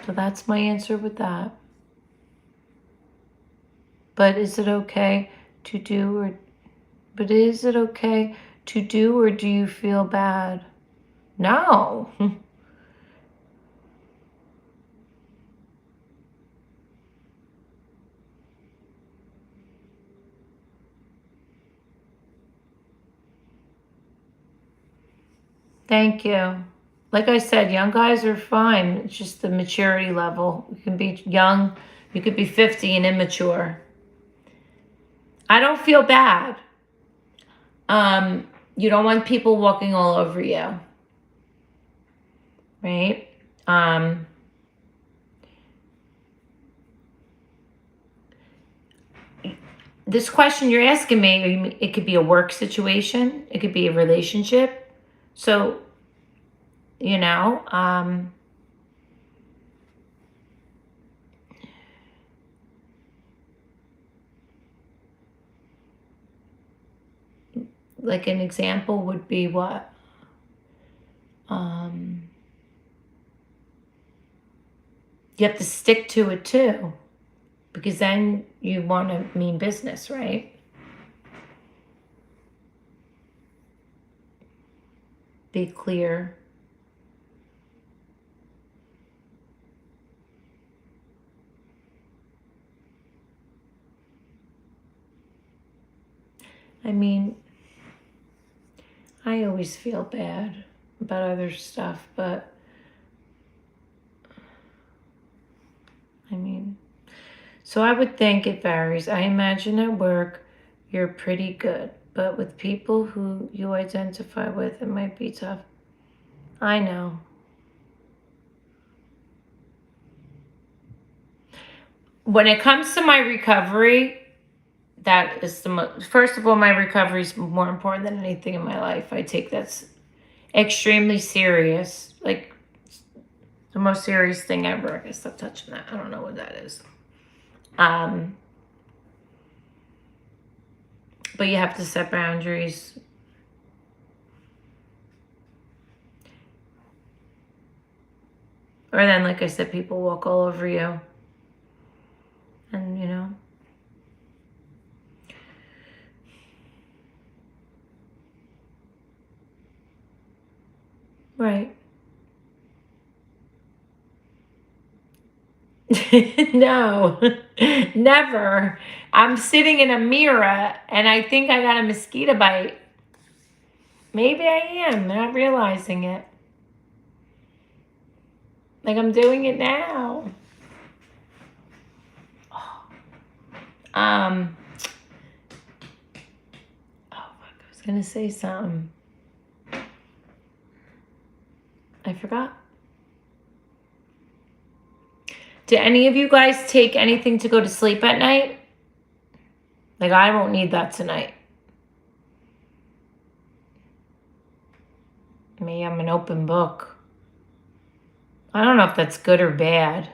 So that's my answer with that. But is it okay to do or do you feel bad? No. Thank you. Like I said, young guys are fine. It's just the maturity level. You can be young, you could be 50 and immature. I don't feel bad. You don't want people walking all over you. Right? This question you're asking me, it could be a work situation. It could be a relationship. So, you know, like an example would be what? You have to stick to it too, because then you want to mean business, right? Be clear. I mean, I always feel bad about other stuff, but So I would think it varies. I imagine at work you're pretty good, but with people who you identify with, it might be tough. I know. When it comes to my recovery, that is the most, first of all, my recovery is more important than anything in my life. I take that extremely serious, like the most serious thing ever. I guess stop touching that. I don't know what that is. But you have to set boundaries. Or then, like I said, people walk all over you. And, you know. Right. No, never. I'm sitting in a mirror and I think I got a mosquito bite. Maybe I am, not realizing it. Like I'm doing it now. Um, oh, fuck, I was gonna say something. I forgot. Do any of you guys take anything to go to sleep at night? Like I won't need that tonight. Me, I'm an open book. I don't know if that's good or bad.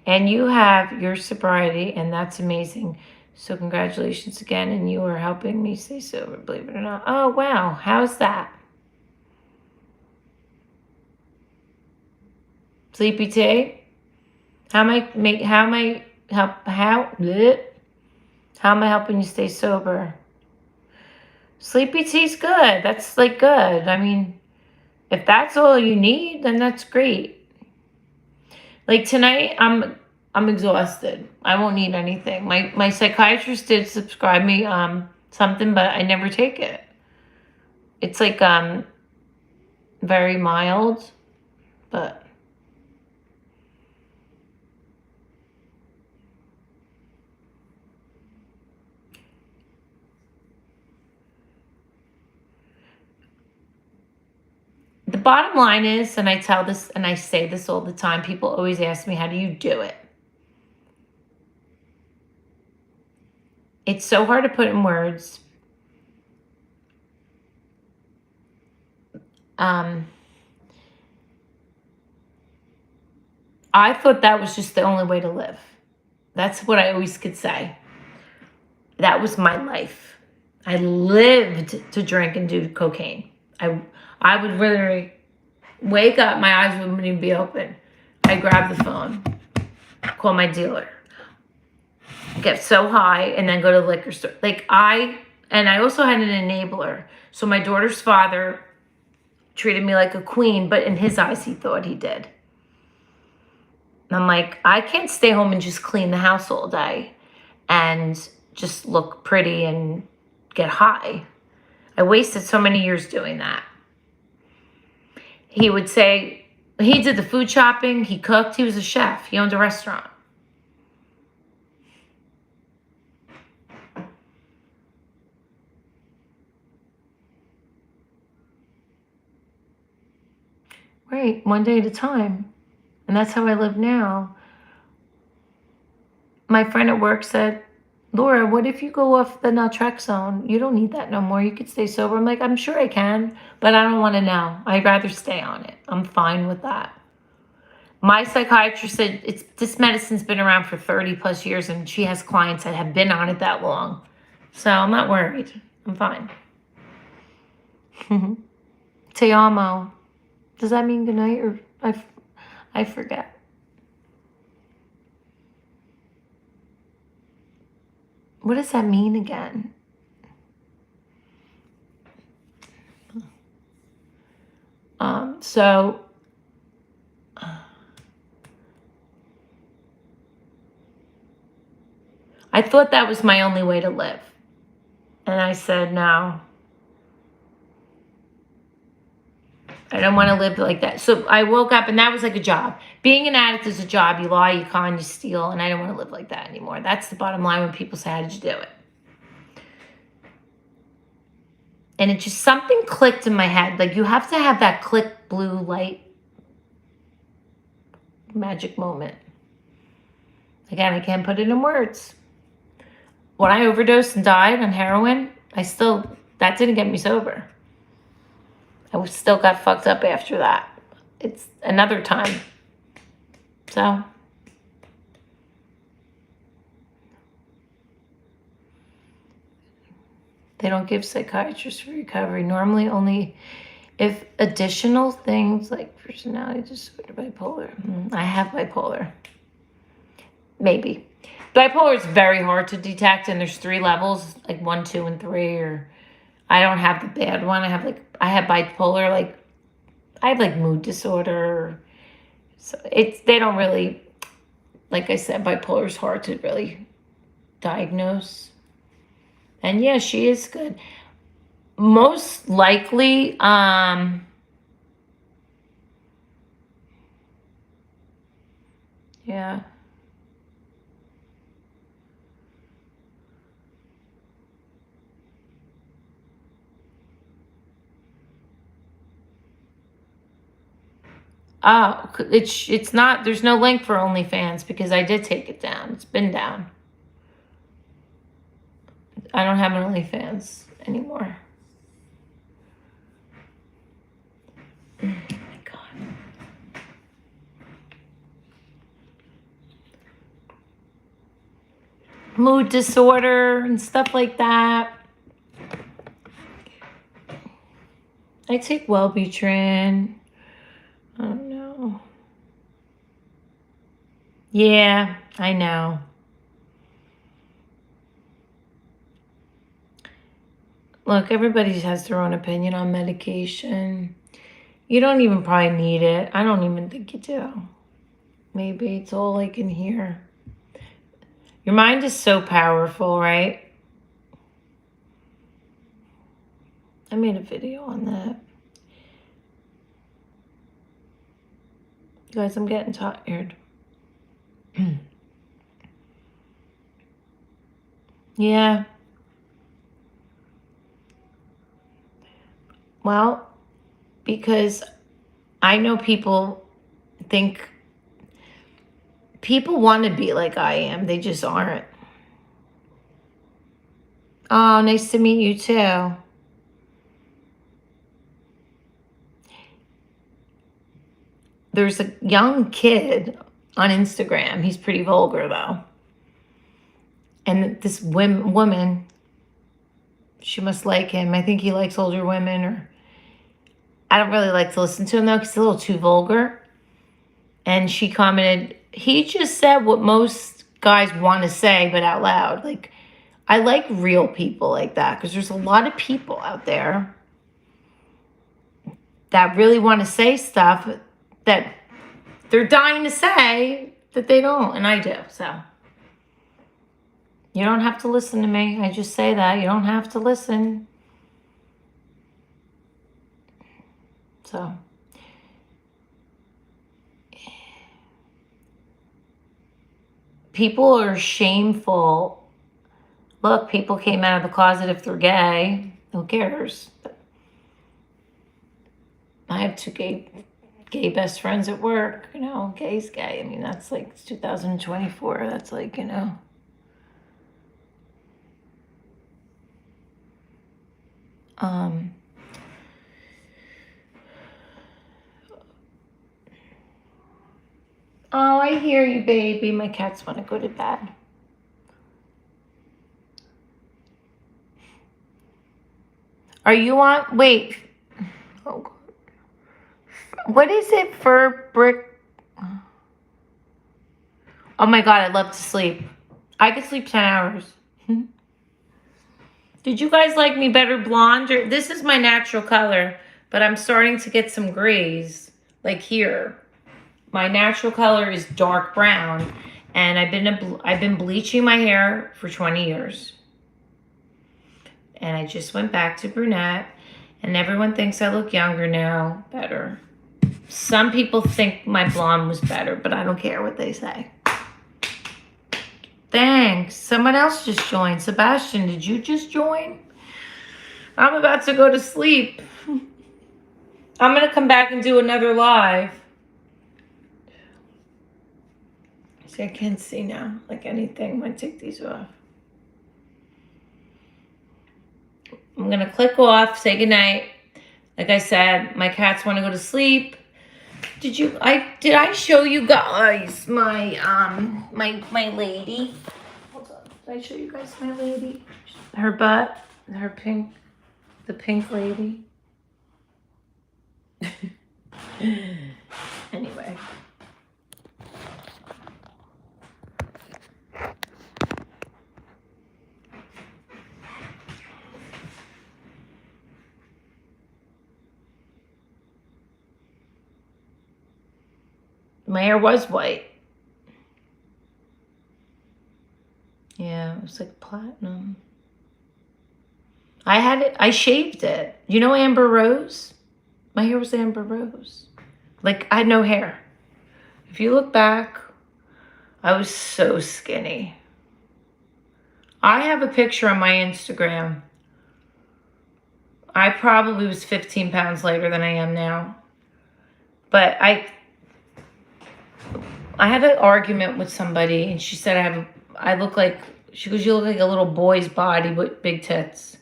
And you have your sobriety, and that's amazing. So congratulations again, and you are helping me stay sober, believe it or not. Oh wow, how's that? Sleepy tea? How am I helping you stay sober? Sleepy tea's good. That's like good. I mean, if that's all you need, then that's great. Like tonight, I'm exhausted. I won't need anything. My psychiatrist did subscribe me something, but I never take it. It's like very mild, but the bottom line is, and I tell this and I say this all the time, people always ask me, how do you do it? It's so hard to put in words. I thought that was just the only way to live. That's what I always could say. That was my life. I lived to drink and do cocaine. I would literally wake up, my eyes wouldn't even be open. I grab the phone, call my dealer, get so high, and then go to the liquor store. And I also had an enabler. So my daughter's father treated me like a queen, but in his eyes, he thought he did. And I'm like, I can't stay home and just clean the house all day and just look pretty and get high. I wasted so many years doing that. He would say, he did the food shopping, he cooked, he was a chef, he owned a restaurant. Right, one day at a time. And that's how I live now. My friend at work said, Laura, what if you go off the naltrexone? You don't need that no more. You could stay sober. I'm like, I'm sure I can, but I don't want to know. I'd rather stay on it. I'm fine with that. My psychiatrist said this medicine's been around for 30 plus years, and she has clients that have been on it that long. So I'm not worried. I'm fine. Te amo. Does that mean goodnight, or I forget. What does that mean again? So I thought that was my only way to live. And I said, no. I don't want to live like that. So I woke up and that was like a job. Being an addict is a job. You lie, you con, you steal, and I don't want to live like that anymore. That's the bottom line when people say, how did you do it? And it just, something clicked in my head. Like, you have to have that click blue light magic moment. Again, I can't put it in words. When I overdosed and died on heroin, that didn't get me sober. I still got fucked up after that. It's another time. So. They don't give psychiatrists for recovery. Normally only if additional things like personality disorder, bipolar. I have bipolar. Maybe. Bipolar is very hard to detect, and there's 3 levels, like 1, 2, and 3. Or I don't have the bad one. I have bipolar. Like, I have like mood disorder. So they don't really, like I said, bipolar is hard to really diagnose. And yeah, she is good. Most likely, yeah. Oh, it's not, there's no link for OnlyFans because I did take it down. It's been down. I don't have an OnlyFans anymore. Oh my God. Mood disorder and stuff like that. I take Wellbutrin. I don't know. Yeah, I know. Look, everybody has their own opinion on medication. You don't even probably need it. I don't even think you do. Maybe it's all I can hear. Your mind is so powerful, right? I made a video on that. Guys, I'm getting tired. Yeah. Well, because I know people think people want to be like I am. They just aren't. Oh, nice to meet you too. There's a young kid on Instagram. He's pretty vulgar though. And this woman, she must like him. I think he likes older women, or I don't really like to listen to him though because he's a little too vulgar. And she commented, he just said what most guys want to say, but out loud. Like, I like real people like that because there's a lot of people out there that really want to say stuff that they're dying to say that they don't, and I do. So you don't have to listen to me. I just say that. You don't have to listen. So people are shameful. Look, people came out of the closet if they're gay. Who cares? I have 2 gay best friends at work. You know, gay's gay. I mean, that's like, it's 2024. That's like, you know. Oh, I hear you, baby. My cats want to go to bed. Are you on? Wait. Oh, God. What is it for brick? Oh my God, I love to sleep. I could sleep 10 hours. Did you guys like me better blonde? Or, this is my natural color, but I'm starting to get some grays, like here. My natural color is dark brown, and I've been bleaching my hair for 20 years. And I just went back to brunette. And everyone thinks I look younger now, better. Some people think my blonde was better, but I don't care what they say. Thanks. Someone else just joined. Sebastian, did you just join? I'm about to go to sleep. I'm going to come back and do another live. See, I can't see now, like anything. I'm going to take these off. I'm going to click off, say goodnight. Like I said, my cats want to go to sleep. Did I show you guys my my lady? Hold on. Did I show you guys my lady? Her butt, the pink lady. Anyway. My hair was white. Yeah, it was like platinum. I shaved it. You know Amber Rose? My hair was Amber Rose. Like, I had no hair. If you look back, I was so skinny. I have a picture on my Instagram. I probably was 15 pounds lighter than I am now. But I had an argument with somebody, and she said she goes, you look like a little boy's body with big tits.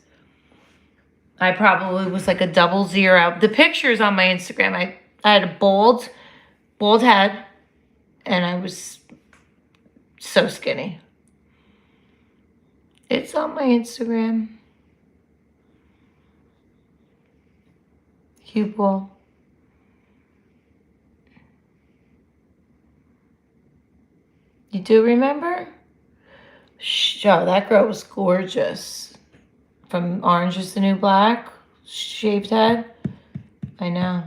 I probably was like a 00. The picture's on my Instagram. I had a bald head, and I was so skinny. It's on my Instagram. Cue ball. You do remember? Oh, that girl was gorgeous. From Orange is the New Black, shaved head. I know.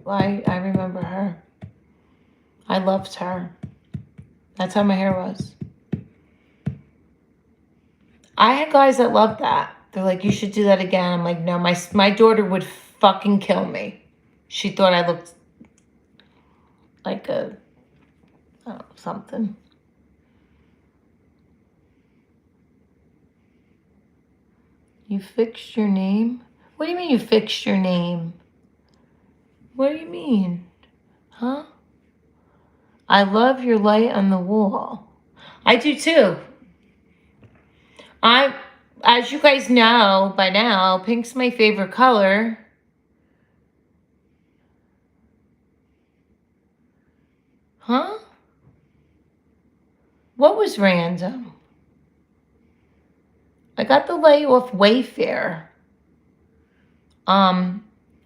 I remember her. I loved her. That's how my hair was. I had guys that loved that. They're like, you should do that again. I'm like, no, my daughter would fucking kill me. She thought I looked like something. You fixed your name? What do you mean you fixed your name? What do you mean? Huh? I love your light on the wall. I do too. As you guys know by now, pink's my favorite color. Huh? What was random? I got the light off Wayfair. And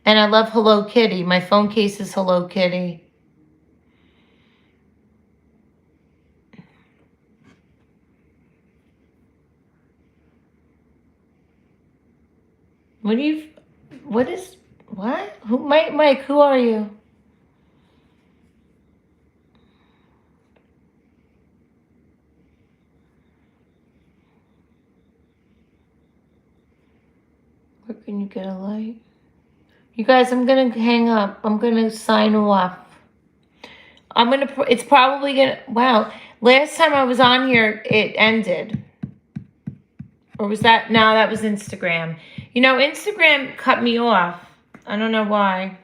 I love Hello Kitty. My phone case is Hello Kitty. What? Who, Mike, who are you? Where can you get a light? You guys, I'm going to hang up. I'm going to sign off. It's probably going to, wow. Last time I was on here, it ended. Or was that, no, that was Instagram. You know, Instagram cut me off. I don't know why.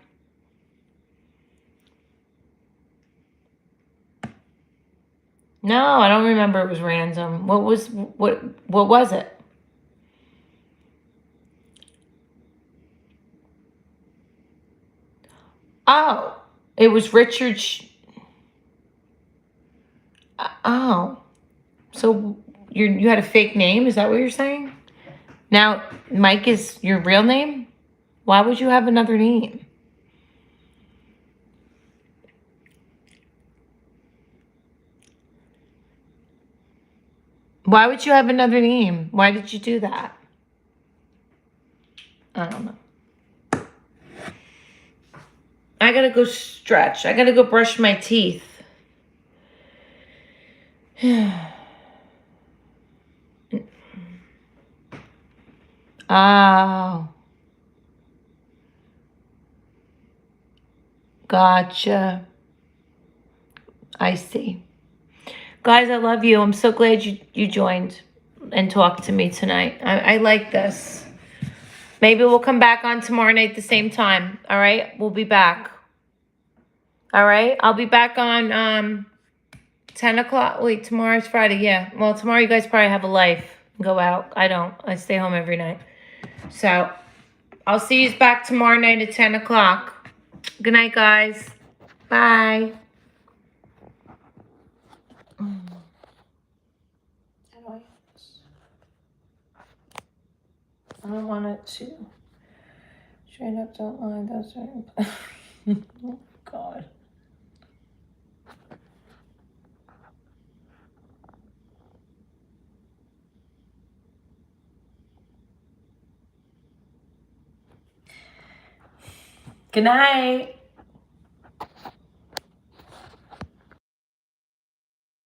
No, I don't remember it was random. What was it? Oh, it was Richard. Oh, so you had a fake name? Is that what you're saying? Now, Mike is your real name? Why would you have another name? Why would you have another name? Why did you do that? I don't know. I gotta go stretch. I gotta go brush my teeth. Oh, gotcha. I see. Guys, I love you. I'm so glad you joined and talked to me tonight. I like this. Maybe we'll come back on tomorrow night at the same time. All right? We'll be back. All right? I'll be back on 10 o'clock. Wait, tomorrow's Friday. Yeah. Well, tomorrow you guys probably have a life. Go out. I don't. I stay home every night. So I'll see you back tomorrow night at 10 o'clock. Good night, guys. Bye. I don't want it to. Straight up, don't lie. That's right. Oh, God. Good night.